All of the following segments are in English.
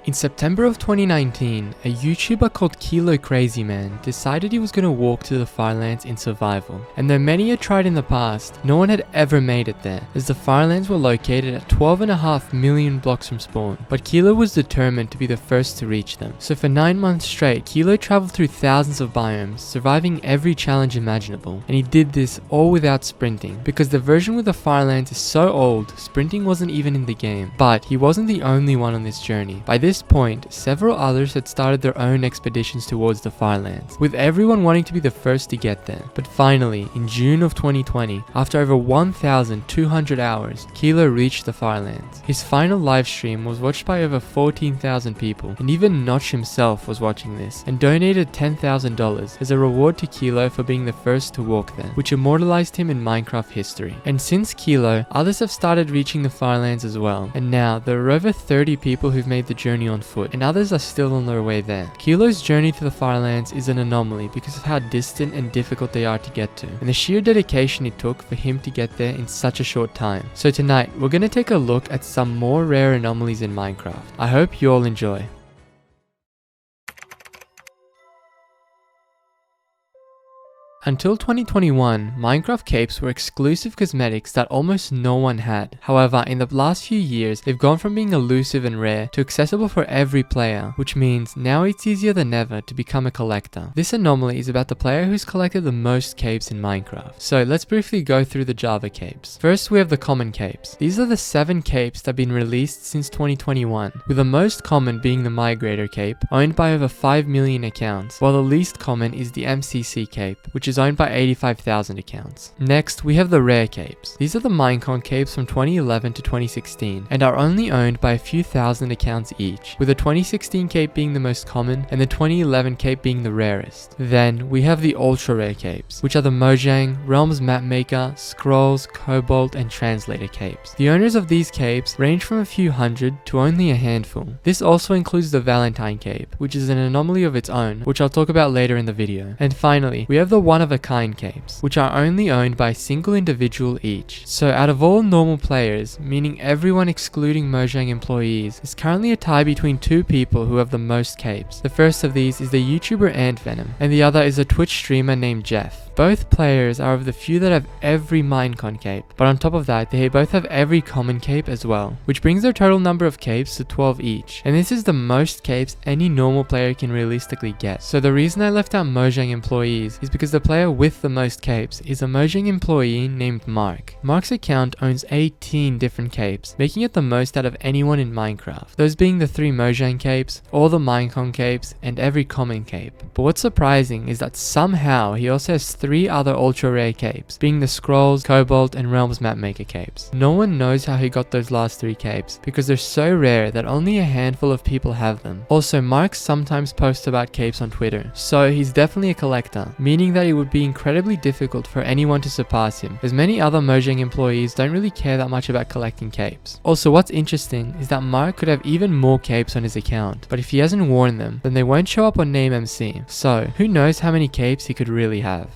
In September of 2019, a YouTuber called Kilo Crazy Man decided he was going to walk to the Firelands in survival. And though many had tried in the past, no one had ever made it there, as the Firelands were located at 12.5 million blocks from spawn. But Kilo was determined to be the first to reach them. So for 9 months straight, Kilo traveled through thousands of biomes, surviving every challenge imaginable. And he did this all without sprinting, because the version with the Firelands is so old, sprinting wasn't even in the game. But he wasn't the only one on this journey. By this point, several others had started their own expeditions towards the Firelands, with everyone wanting to be the first to get there. But finally, in June of 2020, after over 1,200 hours, Kilo reached the Firelands. His final live stream was watched by over 14,000 people, and even Notch himself was watching this, and donated $10,000 as a reward to Kilo for being the first to walk there, which immortalized him in Minecraft history. And since Kilo, others have started reaching the Firelands as well, and now there are over 30 people who've made the journey on foot, and others are still on their way there. Kilo's journey to the Firelands is an anomaly because of how distant and difficult they are to get to, and the sheer dedication it took for him to get there in such a short time. So tonight, we're going to take a look at some more rare anomalies in Minecraft. I hope you all enjoy. Until 2021, Minecraft capes were exclusive cosmetics that almost no one had. However, in the last few years, they've gone from being elusive and rare to accessible for every player, which means now it's easier than ever to become a collector. This anomaly is about the player who's collected the most capes in Minecraft. So let's briefly go through the Java capes. First, we have the common capes. These are the 7 capes that have been released since 2021, with the most common being the Migrator cape, owned by over 5 million accounts, while the least common is the MCC cape, which is owned by 85,000 accounts. Next, we have the rare capes. These are the Minecon capes from 2011 to 2016 and are only owned by a few thousand accounts each, with the 2016 cape being the most common and the 2011 cape being the rarest. Then, we have the ultra rare capes, which are the Mojang, Realms Mapmaker, Scrolls, Cobalt, and Translator capes. The owners of these capes range from a few hundred to only a handful. This also includes the Valentine cape, which is an anomaly of its own, which I'll talk about later in the video. And finally, we have the one-of-a-kind capes, which are only owned by a single individual each. So out of all normal players, meaning everyone excluding Mojang employees, there's currently a tie between 2 people who have the most capes. The first of these is the YouTuber Antvenom, and the other is a Twitch streamer named Jeff. Both players are of the few that have every Minecon cape, but on top of that, they both have every common cape as well, which brings their total number of capes to 12 each, and this is the most capes any normal player can realistically get. So the reason I left out Mojang employees is because the player with the most capes is a Mojang employee named Mark. Mark's account owns 18 different capes, making it the most out of anyone in Minecraft, those being the 3 Mojang capes, all the Minecon capes, and every common cape. But what's surprising is that somehow he also has 3 other ultra rare capes, being the Scrolls, Cobalt, and Realms Mapmaker capes. No one knows how he got those last 3 capes, because they're so rare that only a handful of people have them. Also, Mark sometimes posts about capes on Twitter, so he's definitely a collector, meaning that it would be incredibly difficult for anyone to surpass him, as many other Mojang employees don't really care that much about collecting capes. Also, what's interesting is that Mark could have even more capes on his account, but if he hasn't worn them, then they won't show up on NameMC, so who knows how many capes he could really have.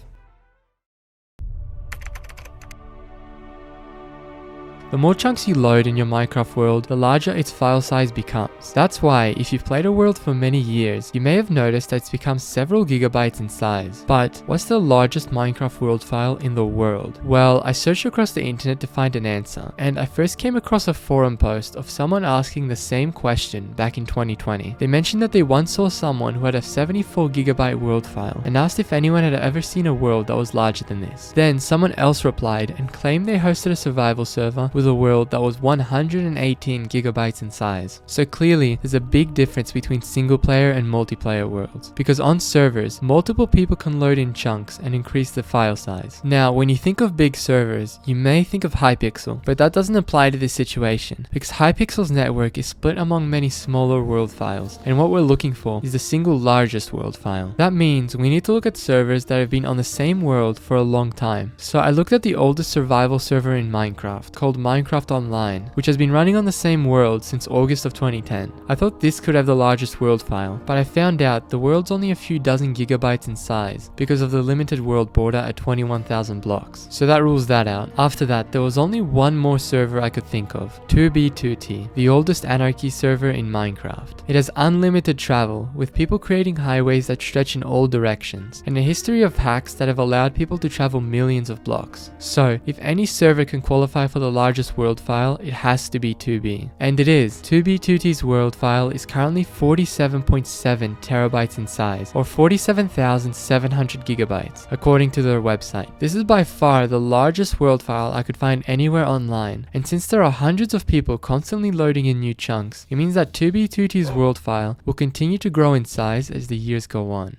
The more chunks you load in your Minecraft world, the larger its file size becomes. That's why, if you've played a world for many years, you may have noticed that it's become several gigabytes in size. But what's the largest Minecraft world file in the world? Well, I searched across the internet to find an answer, and I first came across a forum post of someone asking the same question back in 2020. They mentioned that they once saw someone who had a 74 gigabyte world file, and asked if anyone had ever seen a world that was larger than this. Then someone else replied and claimed they hosted a survival server with a world that was 118 gigabytes in size. So clearly, there's a big difference between single player and multiplayer worlds, because on servers, multiple people can load in chunks and increase the file size. Now, when you think of big servers, you may think of Hypixel, but that doesn't apply to this situation, because Hypixel's network is split among many smaller world files, and what we're looking for is the single largest world file. That means we need to look at servers that have been on the same world for a long time. So I looked at the oldest survival server in Minecraft, called Minecraft Online, which has been running on the same world since August of 2010. I thought this could have the largest world file, but I found out the world's only a few dozen gigabytes in size because of the limited world border at 21,000 blocks. So that rules that out. After that, there was only one more server I could think of, 2B2T, the oldest anarchy server in Minecraft. It has unlimited travel, with people creating highways that stretch in all directions, and a history of hacks that have allowed people to travel millions of blocks. So, if any server can qualify for the largest world file, it has to be 2B. And it is. 2B2T's world file is currently 47.7 terabytes in size, or 47,700 gigabytes, according to their website. This is by far the largest world file I could find anywhere online, and since there are hundreds of people constantly loading in new chunks, it means that 2B2T's world file will continue to grow in size as the years go on.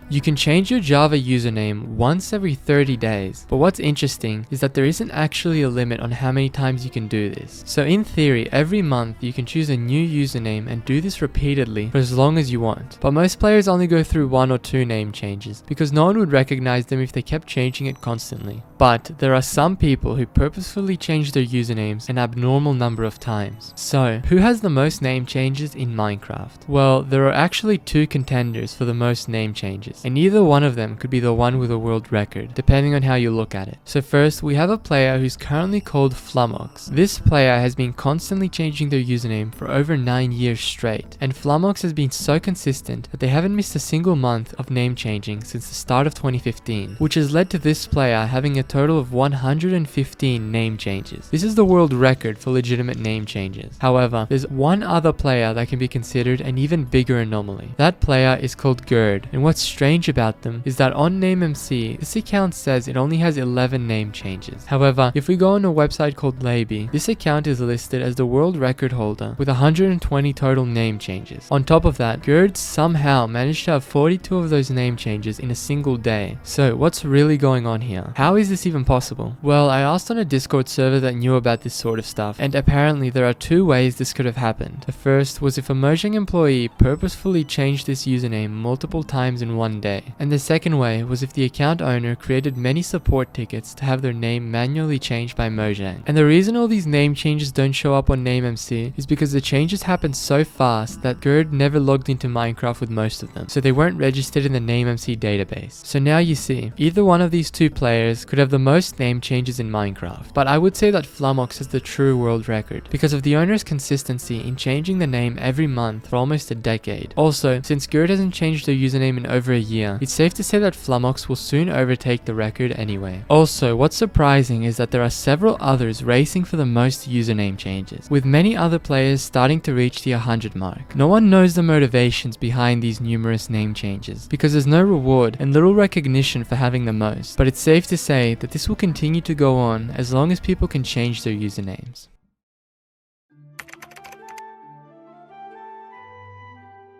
You can change your Java username once every 30 days, but what's interesting is that there isn't actually a limit on how many times you can do this. So in theory, every month you can choose a new username and do this repeatedly for as long as you want. But most players only go through 1 or 2 name changes, because no one would recognize them if they kept changing it constantly. But there are some people who purposefully change their usernames an abnormal number of times. So, who has the most name changes in Minecraft? Well, there are actually 2 contenders for the most name changes, and either one of them could be the one with a world record, depending on how you look at it. So first, we have a player who's currently called Flummox. This player has been constantly changing their username for over 9 years straight, and Flummox has been so consistent that they haven't missed a single month of name changing since the start of 2015, which has led to this player having a total of 115 name changes. This is the world record for legitimate name changes. However, there's one other player that can be considered an even bigger anomaly. That player is called Gerd, and what's strange about them is that on NameMC, this account says it only has 11 name changes. However, if we go on a website called Laby, this account is listed as the world record holder with 120 total name changes. On top of that, Gerd somehow managed to have 42 of those name changes in a single day. So what's really going on here? How is this even possible? Well, I asked on a Discord server that knew about this sort of stuff, and apparently there are 2 ways this could have happened. The first was if a Mojang employee purposefully changed this username multiple times in one day, and the second way was if the account owner created many support tickets to have their name manually changed by Mojang. And the reason all these name changes don't show up on NameMC is because the changes happened so fast that Gerd never logged into Minecraft with most of them, so they weren't registered in the NameMC database. So now you see, either one of these 2 players could have the most name changes in Minecraft, but I would say that Flummox has the true world record because of the owner's consistency in changing the name every month for almost a decade. Also, since Gerd hasn't changed their username in over a year, it's safe to say that Flummox will soon overtake the record anyway. Also, what's surprising is that there are several others racing for the most username changes, with many other players starting to reach the 100 mark. No one knows the motivations behind these numerous name changes, because there's no reward and little recognition for having the most, but it's safe to say that this will continue to go on as long as people can change their usernames.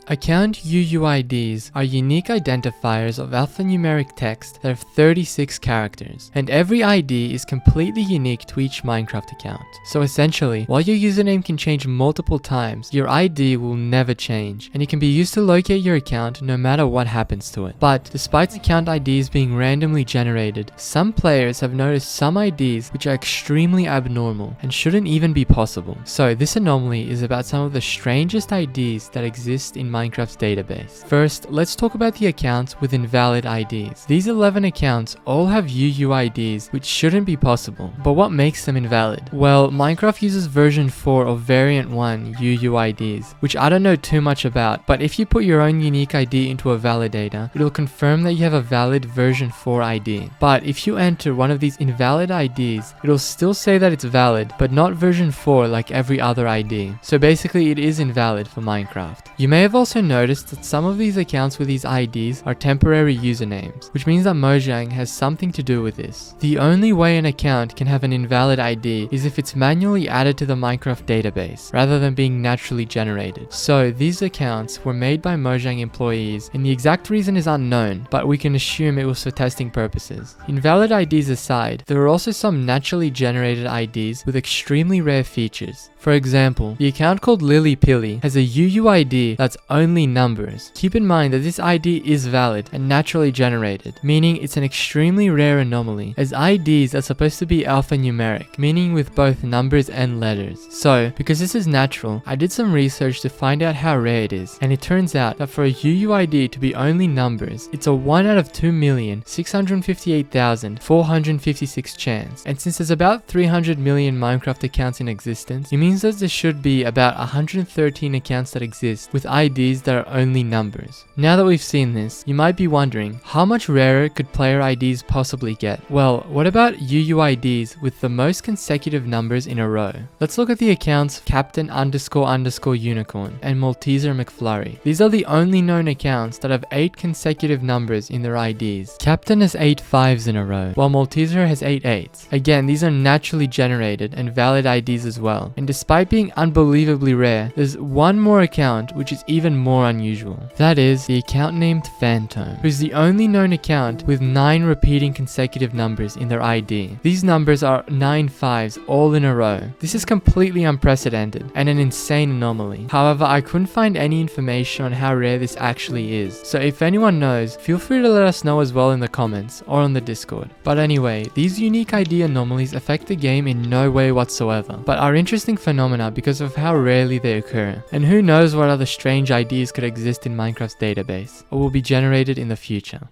Account UUIDs are unique identifiers of alphanumeric text that have 36 characters, and every ID is completely unique to each Minecraft account. So essentially, while your username can change multiple times, your ID will never change, and it can be used to locate your account no matter what happens to it. But despite account IDs being randomly generated, some players have noticed some IDs which are extremely abnormal and shouldn't even be possible. So this anomaly is about some of the strangest IDs that exist in Minecraft's database. First, let's talk about the accounts with invalid IDs. These 11 accounts all have UUIDs which shouldn't be possible, but what makes them invalid? Well, Minecraft uses version 4 of variant 1 UUIDs, which I don't know too much about, but if you put your own unique ID into a validator, it'll confirm that you have a valid version 4 ID. But if you enter one of these invalid IDs, it'll still say that it's valid, but not version 4 like every other ID. So basically it is invalid for Minecraft. You may have also noticed that some of these accounts with these IDs are temporary usernames, which means that Mojang has something to do with this. The only way an account can have an invalid ID is if it's manually added to the Minecraft database, rather than being naturally generated. So these accounts were made by Mojang employees, and the exact reason is unknown, but we can assume it was for testing purposes. Invalid IDs aside, there are also some naturally generated IDs with extremely rare features. For example, the account called Lily Pilly has a UUID that's only numbers. Keep in mind that this ID is valid and naturally generated, meaning it's an extremely rare anomaly, as IDs are supposed to be alphanumeric, meaning with both numbers and letters. So, because this is natural, I did some research to find out how rare it is, and it turns out that for a UUID to be only numbers, it's a 1 out of 2,658,456 chance. And since there's about 300 million Minecraft accounts in existence, it means that there should be about 113 accounts that exist with IDs that are only numbers. Now that we've seen this, you might be wondering, how much rarer could player IDs possibly get? Well, what about UUIDs with the most consecutive numbers in a row? Let's look at the accounts Captain__Unicorn and Malteser McFlurry. These are the only known accounts that have 8 consecutive numbers in their IDs. Captain has 8 5s in a row, while Malteser has 8 8s. Again, these are naturally generated and valid IDs as well. And despite being unbelievably rare, there's one more account which is even more unusual. That is the account named Phantom, who's the only known account with 9 repeating consecutive numbers in their ID. These numbers are 9 5s all in a row. This is completely unprecedented and an insane anomaly. However, I couldn't find any information on how rare this actually is. So if anyone knows, feel free to let us know as well in the comments or on the Discord. But anyway, these unique ID anomalies affect the game in no way whatsoever, but are interesting phenomena because of how rarely they occur. And who knows what other strange IDs could exist in Minecraft's database, or will be generated in the future.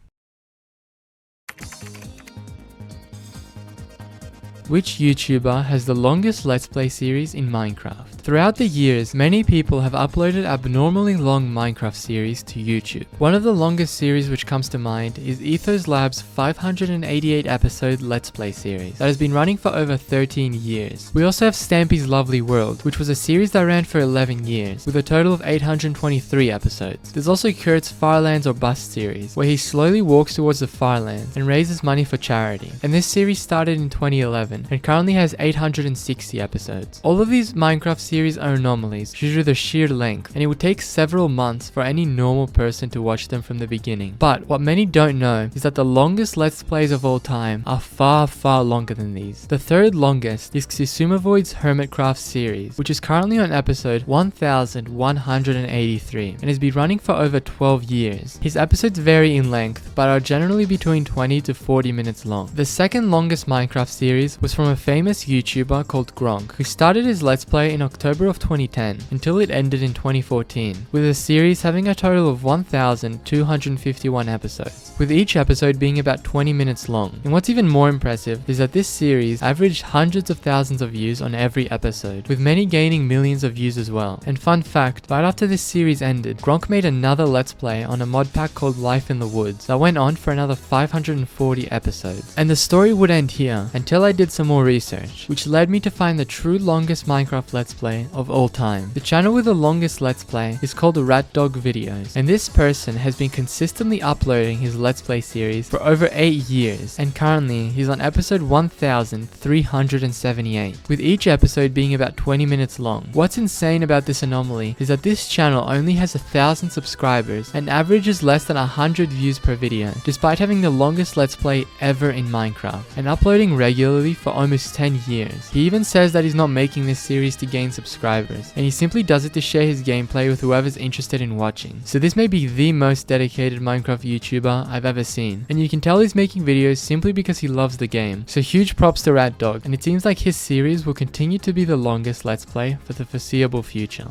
Which YouTuber has the longest Let's Play series in Minecraft? Throughout the years, many people have uploaded abnormally long Minecraft series to YouTube. One of the longest series which comes to mind is Ethos Labs' 588 episode Let's Play series that has been running for over 13 years. We also have Stampy's Lovely World, which was a series that ran for 11 years, with a total of 823 episodes. There's also Kurt's Firelands or Bust series, where he slowly walks towards the Firelands and raises money for charity. And this series started in 2011 and currently has 860 episodes. All of these Minecraft series are anomalies due to their sheer length, and it would take several months for any normal person to watch them from the beginning. But what many don't know is that the longest Let's Plays of all time are far, far longer than these. The third longest is Xisumovoid's Hermitcraft series, which is currently on episode 1183 and has been running for over 12 years. His episodes vary in length, but are generally between 20 to 40 minutes long. The second longest Minecraft series was from a famous YouTuber called Gronk, who started his Let's Play in October of 2010 until it ended in 2014, with the series having a total of 1,251 episodes, with each episode being about 20 minutes long. And what's even more impressive is that this series averaged hundreds of thousands of views on every episode, with many gaining millions of views as well. And fun fact, right after this series ended, Gronk made another Let's Play on a mod pack called Life in the Woods that went on for another 540 episodes. And the story would end here until I did some more research, which led me to find the true longest Minecraft Let's Play of all time. The channel with the longest Let's Play is called Rat Dog Videos, and this person has been consistently uploading his Let's Play series for over 8 years, and currently he's on episode 1378, with each episode being about 20 minutes long. What's insane about this anomaly is that this channel only has 1,000 subscribers and averages less than 100 views per video, despite having the longest Let's Play ever in Minecraft, and uploading regularly for almost 10 years. He even says that he's not making this series to gain subscribers, and he simply does it to share his gameplay with whoever's interested in watching. So this may be the most dedicated Minecraft YouTuber I've ever seen, and you can tell he's making videos simply because he loves the game. So huge props to Rat Dog, and it seems like his series will continue to be the longest Let's Play for the foreseeable future.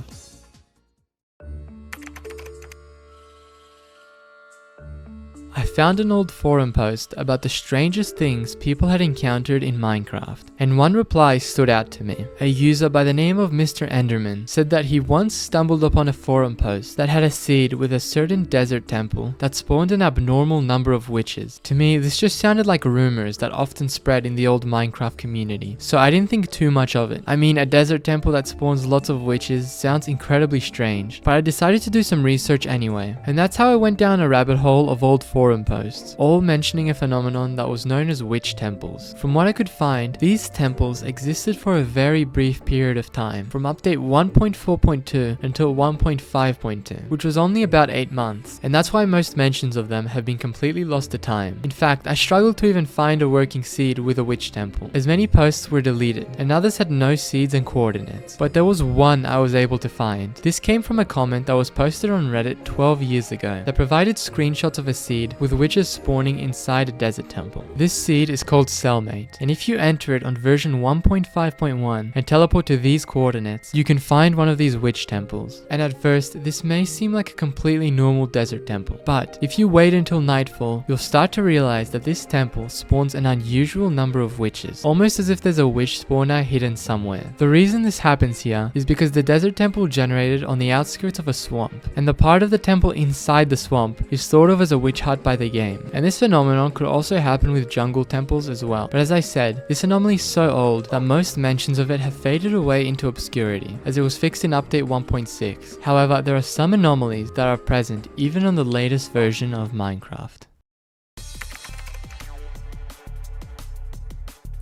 I found an old forum post about the strangest things people had encountered in Minecraft, and one reply stood out to me. A user by the name of Mr. Enderman said that he once stumbled upon a forum post that had a seed with a certain desert temple that spawned an abnormal number of witches. To me, this just sounded like rumors that often spread in the old Minecraft community, so I didn't think too much of it. I mean, a desert temple that spawns lots of witches sounds incredibly strange, but I decided to do some research anyway, and that's how I went down a rabbit hole of old forum forum posts, all mentioning a phenomenon that was known as witch temples. From what I could find, these temples existed for a very brief period of time, from update 1.4.2 until 1.5.2, which was only about 8 months, and that's why most mentions of them have been completely lost to time. In fact, I struggled to even find a working seed with a witch temple, as many posts were deleted, and others had no seeds and coordinates. But there was one I was able to find. This came from a comment that was posted on Reddit 12 years ago that provided screenshots of a seed with witches spawning inside a desert temple. This seed is called Cellmate, and if you enter it on version 1.5.1 and teleport to these coordinates, you can find one of these witch temples. And at first, this may seem like a completely normal desert temple, but if you wait until nightfall, you'll start to realize that this temple spawns an unusual number of witches, almost as if there's a witch spawner hidden somewhere. The reason this happens here is because the desert temple generated on the outskirts of a swamp, and the part of the temple inside the swamp is thought of as a witch hut by the game. And this phenomenon could also happen with jungle temples as well, but as I said, this anomaly is so old that most mentions of it have faded away into obscurity, as it was fixed in update 1.6. However, there are some anomalies that are present even on the latest version of Minecraft.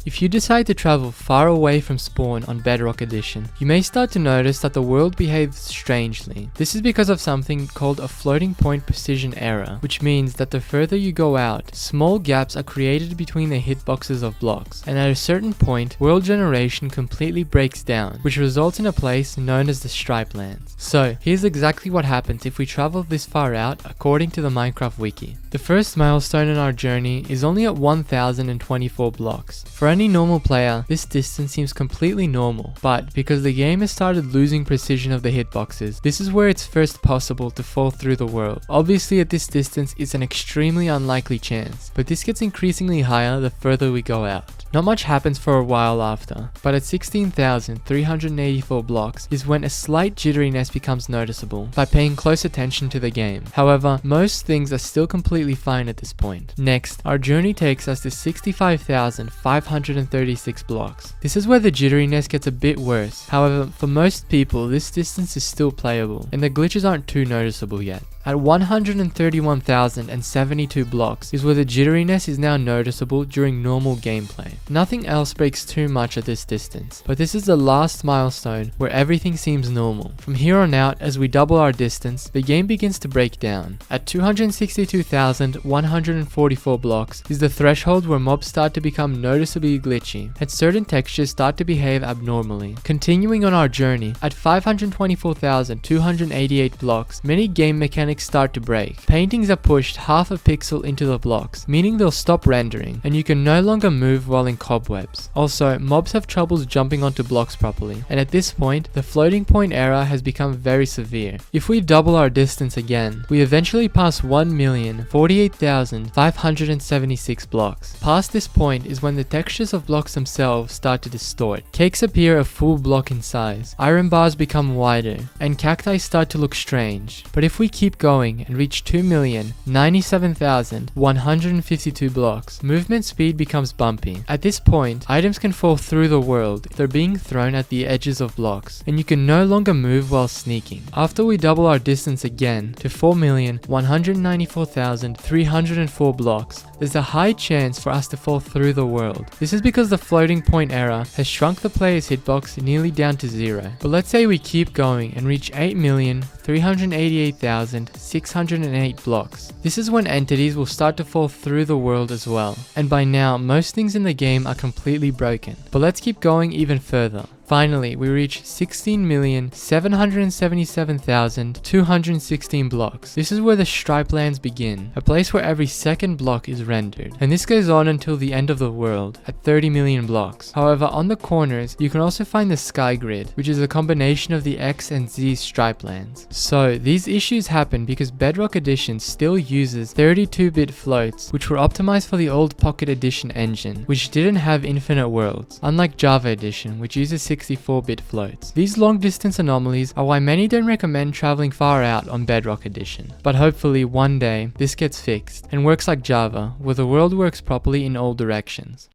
If you decide to travel far away from spawn on Bedrock Edition, you may start to notice that the world behaves strangely. This is because of something called a floating point precision error, which means that the further you go out, small gaps are created between the hitboxes of blocks, and at a certain point, world generation completely breaks down, which results in a place known as the Stripe Lands. So, here's exactly what happens if we travel this far out according to the Minecraft wiki. The first milestone in our journey is only at 1024 blocks. For any normal player, this distance seems completely normal, but because the game has started losing precision of the hitboxes, this is where it's first possible to fall through the world. Obviously at this distance it's an extremely unlikely chance, but this gets increasingly higher the further we go out. Not much happens for a while after, but at 16,384 blocks is when a slight jitteriness becomes noticeable by paying close attention to the game. However, most things are still completely fine at this point. Next, our journey takes us to 65,536 blocks. This is where the jitteriness gets a bit worse. However, for most people, this distance is still playable, and the glitches aren't too noticeable yet. At 131,072 blocks is where the jitteriness is now noticeable during normal gameplay. Nothing else breaks too much at this distance, but this is the last milestone where everything seems normal. From here on out, as we double our distance, the game begins to break down. At 262,144 blocks is the threshold where mobs start to become noticeably glitchy, and certain textures start to behave abnormally. Continuing on our journey, at 524,288 blocks, many game mechanics start to break. Paintings are pushed half a pixel into the blocks, meaning they'll stop rendering, and you can no longer move while in cobwebs. Also, mobs have troubles jumping onto blocks properly, and at this point, the floating point error has become very severe. If we double our distance again, we eventually pass 1,048,576 blocks. Past this point is when the textures of blocks themselves start to distort. Cakes appear a full block in size, iron bars become wider, and cacti start to look strange. But if we keep going and reach 2,097,152 blocks, movement speed becomes bumpy. At this point, items can fall through the world if they're being thrown at the edges of blocks, and you can no longer move while sneaking. After we double our distance again to 4,194,304 blocks, there's a high chance for us to fall through the world. This is because the floating point error has shrunk the player's hitbox nearly down to zero. But let's say we keep going and reach 8,388,608 blocks. This is when entities will start to fall through the world as well. And by now, most things in the game are completely broken. But let's keep going even further. Finally, we reach 16,777,216 blocks. This is where the Stripe Lands begin, a place where every second block is rendered. And this goes on until the end of the world, at 30 million blocks. However, on the corners, you can also find the Sky Grid, which is a combination of the X and Z Stripe Lands. So, these issues happen because Bedrock Edition still uses 32-bit floats, which were optimized for the old Pocket Edition engine, which didn't have infinite worlds, unlike Java Edition, which uses 64-bit floats. These long-distance anomalies are why many don't recommend traveling far out on Bedrock Edition. But hopefully one day, this gets fixed, and works like Java, where the world works properly in all directions.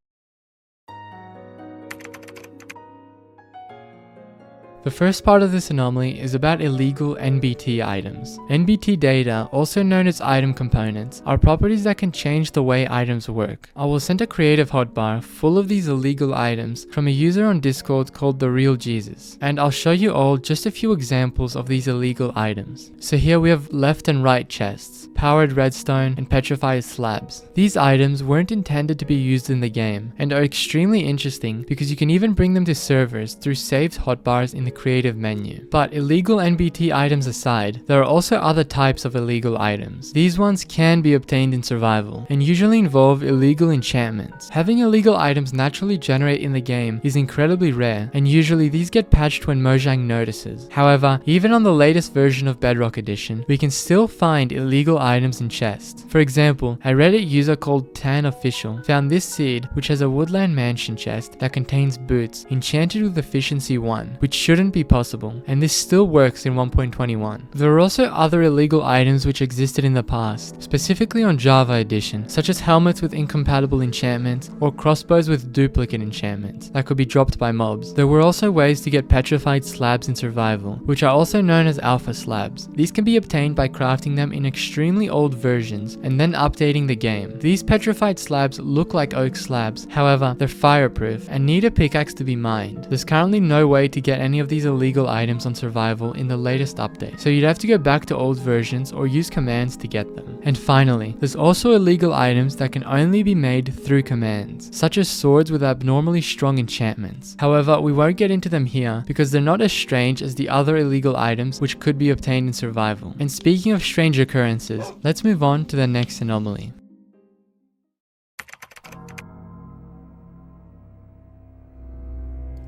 The first part of this anomaly is about illegal NBT items. NBT data, also known as item components, are properties that can change the way items work. I will send a creative hotbar full of these illegal items from a user on Discord called The Real Jesus, and I'll show you all just a few examples of these illegal items. So here we have left and right chests, powered redstone, and petrified slabs. These items weren't intended to be used in the game, and are extremely interesting because you can even bring them to servers through saved hotbars in the creative menu. But illegal NBT items aside, there are also other types of illegal items. These ones can be obtained in survival, and usually involve illegal enchantments. Having illegal items naturally generate in the game is incredibly rare, and usually these get patched when Mojang notices. However, even on the latest version of Bedrock Edition, we can still find illegal items in chests. For example, a Reddit user called Tan Official found this seed, which has a woodland mansion chest that contains boots enchanted with efficiency 1, which shouldn't be possible, and this still works in 1.21. There are also other illegal items which existed in the past, specifically on Java Edition, such as helmets with incompatible enchantments or crossbows with duplicate enchantments that could be dropped by mobs. There were also ways to get petrified slabs in survival, which are also known as alpha slabs. These can be obtained by crafting them in extremely old versions and then updating the game. These petrified slabs look like oak slabs, however, they're fireproof and need a pickaxe to be mined. There's currently no way to get any of these illegal items on survival in the latest update, so you'd have to go back to old versions or use commands to get them. And finally, there's also illegal items that can only be made through commands, such as swords with abnormally strong enchantments. However, we won't get into them here because they're not as strange as the other illegal items which could be obtained in survival. And speaking of strange occurrences, let's move on to the next anomaly.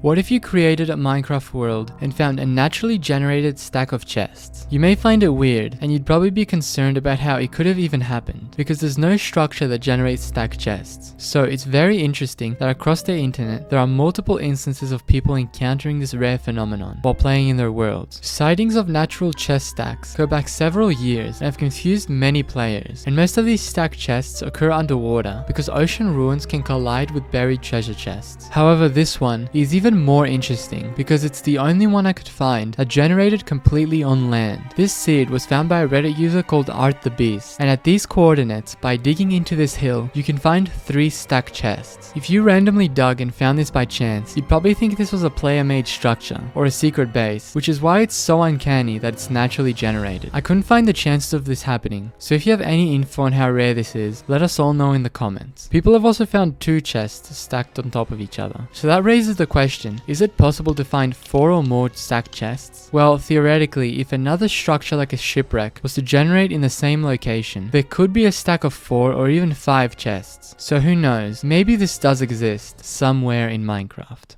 What if you created a Minecraft world and found a naturally generated stack of chests? You may find it weird, and you'd probably be concerned about how it could have even happened, because there's no structure that generates stacked chests. So it's very interesting that across the internet, there are multiple instances of people encountering this rare phenomenon while playing in their worlds. Sightings of natural chest stacks go back several years and have confused many players, and most of these stacked chests occur underwater because ocean ruins can collide with buried treasure chests. However, this one is even more interesting because it's the only one I could find that generated completely on land. This seed was found by a Reddit user called Art the Beast, and at these coordinates, by digging into this hill, you can find 3 stacked chests. If you randomly dug and found this by chance, you'd probably think this was a player-made structure or a secret base, which is why it's so uncanny that it's naturally generated. I couldn't find the chances of this happening, so if you have any info on how rare this is, let us all know in the comments. People have also found 2 chests stacked on top of each other, so that raises the question, is it possible to find 4 or more stacked chests? Well, theoretically, if another structure like a shipwreck was to generate in the same location, there could be a stack of 4 or even 5 chests. So who knows, maybe this does exist somewhere in Minecraft.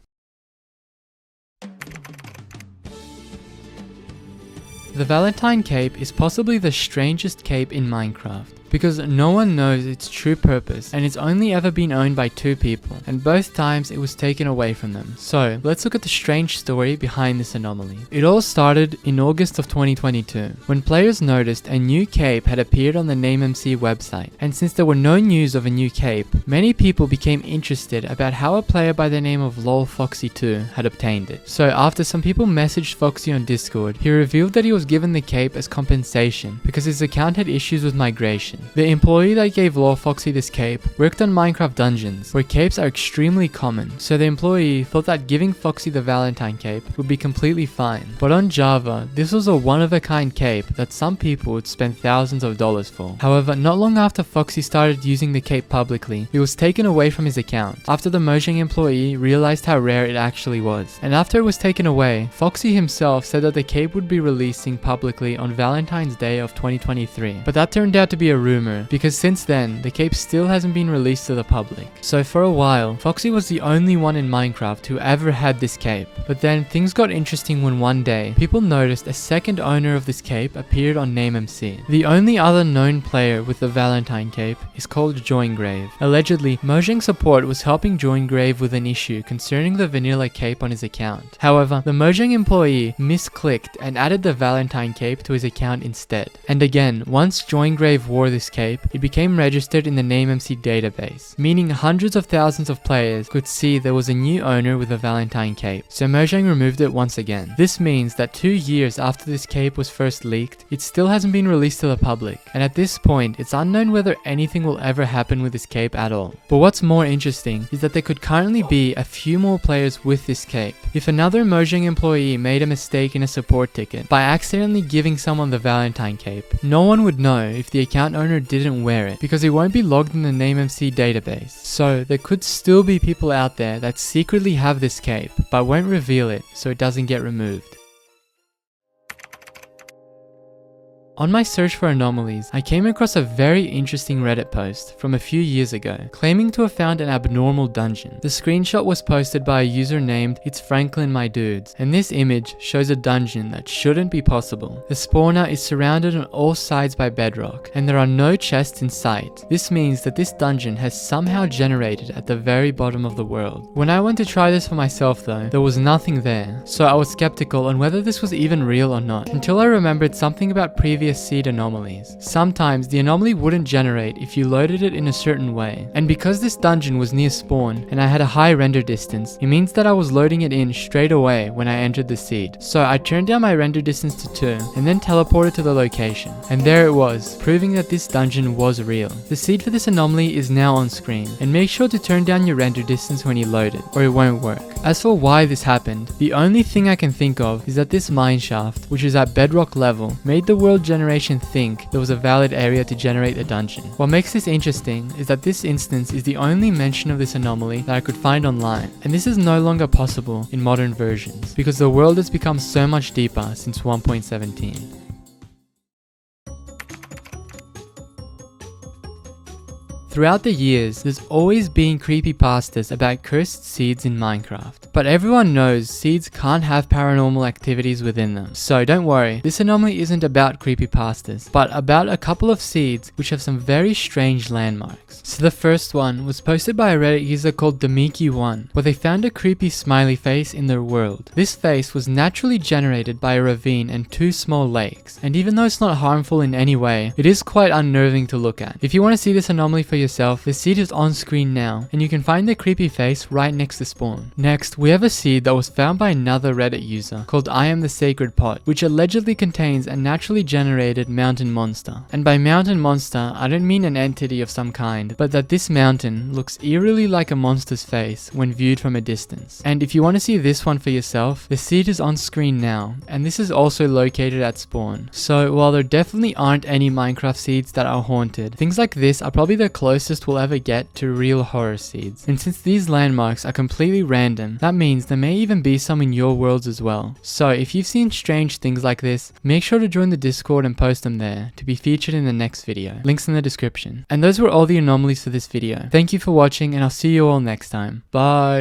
The Valentine Cape is possibly the strangest cape in Minecraft, because no one knows its true purpose, and it's only ever been owned by 2 people, and both times it was taken away from them. So let's look at the strange story behind this anomaly. It all started in August of 2022, when players noticed a new cape had appeared on the NameMC website, and since there were no news of a new cape, many people became interested about how a player by the name of LolFoxy2 had obtained it. So after some people messaged Foxy on Discord, he revealed that he was given the cape as compensation because his account had issues with migration. The employee that gave LawFoxy this cape worked on Minecraft Dungeons, where capes are extremely common, so the employee thought that giving Foxy the Valentine cape would be completely fine. But on Java, this was a one-of-a-kind cape that some people would spend thousands of dollars for. However, not long after Foxy started using the cape publicly, it was taken away from his account, after the Mojang employee realized how rare it actually was. And after it was taken away, Foxy himself said that the cape would be releasing publicly on Valentine's Day of 2023. But that turned out to be a rumor, because since then, the cape still hasn't been released to the public. So for a while, Foxy was the only one in Minecraft who ever had this cape. But then things got interesting when one day, people noticed a second owner of this cape appeared on NameMC. The only other known player with the Valentine cape is called Joingrave. Allegedly, Mojang support was helping Joingrave with an issue concerning the vanilla cape on his account. However, the Mojang employee misclicked and added the Valentine cape to his account instead. And again, once Joingrave wore this this cape, it became registered in the NameMC database, meaning hundreds of thousands of players could see there was a new owner with a Valentine cape, so Mojang removed it once again. This means that 2 years after this cape was first leaked, it still hasn't been released to the public, and at this point, it's unknown whether anything will ever happen with this cape at all. But what's more interesting is that there could currently be a few more players with this cape. If another Mojang employee made a mistake in a support ticket by accidentally giving someone the Valentine cape, no one would know if the account owner didn't wear it because it won't be logged in the NameMC database. So there could still be people out there that secretly have this cape but won't reveal it so it doesn't get removed. On my search for anomalies, I came across a very interesting Reddit post from a few years ago, claiming to have found an abnormal dungeon. The screenshot was posted by a user named It's Franklin My Dudes, and this image shows a dungeon that shouldn't be possible. The spawner is surrounded on all sides by bedrock, and there are no chests in sight. This means that this dungeon has somehow generated at the very bottom of the world. When I went to try this for myself though, there was nothing there, so I was skeptical on whether this was even real or not, until I remembered something about previous seed anomalies. Sometimes the anomaly wouldn't generate if you loaded it in a certain way, and because this dungeon was near spawn and I had a high render distance, it means that I was loading it in straight away when I entered the seed. So I turned down my render distance to 2 and then teleported to the location, and there it was, proving that this dungeon was real. The seed for this anomaly is now on screen, and make sure to turn down your render distance when you load it or it won't work. As for why this happened, the only thing I can think of is that this mineshaft, which is at bedrock level, made the world generation think there was a valid area to generate the dungeon. What makes this interesting is that this instance is the only mention of this anomaly that I could find online, and this is no longer possible in modern versions because the world has become so much deeper since 1.17. Throughout the years, there's always been creepypastas about cursed seeds in Minecraft, but everyone knows seeds can't have paranormal activities within them. So don't worry, this anomaly isn't about creepypastas, but about a couple of seeds which have some very strange landmarks. So the first one was posted by a Reddit user called Demiki1, where they found a creepy smiley face in their world. This face was naturally generated by a ravine and 2 small lakes, and even though it's not harmful in any way, it is quite unnerving to look at. If you want to see this anomaly for yourself, the seed is on screen now, and you can find the creepy face right next to spawn. Next, we have a seed that was found by another Reddit user called I Am the Sacred Pot, which allegedly contains a naturally generated mountain monster. And by mountain monster, I don't mean an entity of some kind, but that this mountain looks eerily like a monster's face when viewed from a distance. And if you want to see this one for yourself, the seed is on screen now, and this is also located at spawn. So while there definitely aren't any Minecraft seeds that are haunted, things like this are probably the closest we'll ever get to real horror seeds. And since these landmarks are completely random, that means there may even be some in your worlds as well. So if you've seen strange things like this, make sure to join the Discord and post them there to be featured in the next video. Links in the description. And those were all the anomalies for this video. Thank you for watching, and I'll see you all next time. Bye!